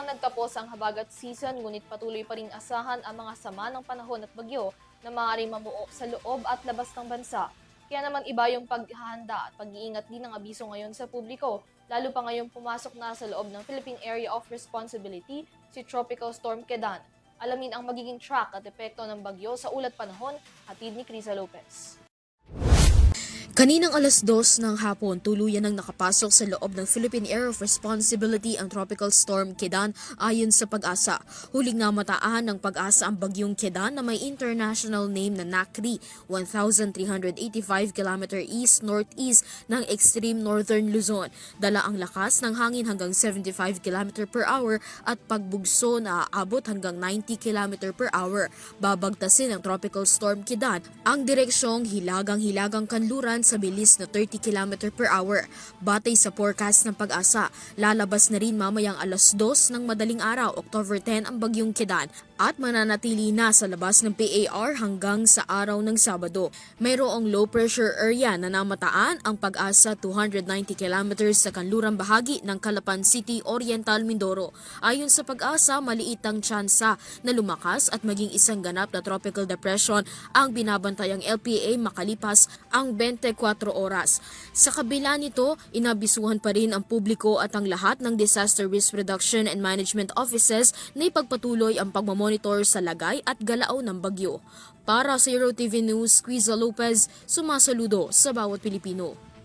nang nagtapos ang habagat season, ngunit patuloy pa rin asahan ang mga sama ng panahon at bagyo na maaaring mamuo sa loob at labas ng bansa. Kaya naman iba yung paghahanda at pag-iingat din ng abiso ngayon sa publiko, lalo pa ngayong pumasok na sa loob ng Philippine Area of Responsibility si Tropical Storm Kedan. Alamin ang magiging track at epekto ng bagyo sa ulat panahon, hatid ni Criza Lopez. Kaninang alas 2 ng hapon, tuluyan nang nakapasok sa loob ng Philippine Area of Responsibility ang Tropical Storm Kedan ayon sa Pag-asa. Huling namataan ng Pag-asa ang bagyong Kedan na may international name na Nakri, 1,385 km east-northeast ng extreme northern Luzon. Dala ang lakas ng hangin hanggang 75 km per hour at pagbugso na aabot hanggang 90 km per hour. Babagtasin ng Tropical Storm Kedan ang direksyong hilagang-hilagang kanluran sa bilis na 30 km per hour. Batay sa forecast ng Pag-asa, lalabas na rin mamayang alas 2 ng madaling araw, October 10 ang bagyong Kedan at mananatili na sa labas ng PAR hanggang sa araw ng Sabado. Mayroong low pressure area na namataan ang Pag-asa 290 km sa kanlurang bahagi ng Calapan City, Oriental Mindoro. Ayon sa Pag-asa, maliit ang tsansa na lumakas at maging isang ganap na tropical depression ang binabantayang LPA makalipas ang 24 oras. Sa kabila nito, inabisuhan pa rin ang publiko at ang lahat ng Disaster Risk Reduction and Management Offices na ipagpatuloy ang pagmamonitor sa lagay at galao ng bagyo. Para sa Euro TV News, Criza Lopez, sumasaludo sa bawat Pilipino.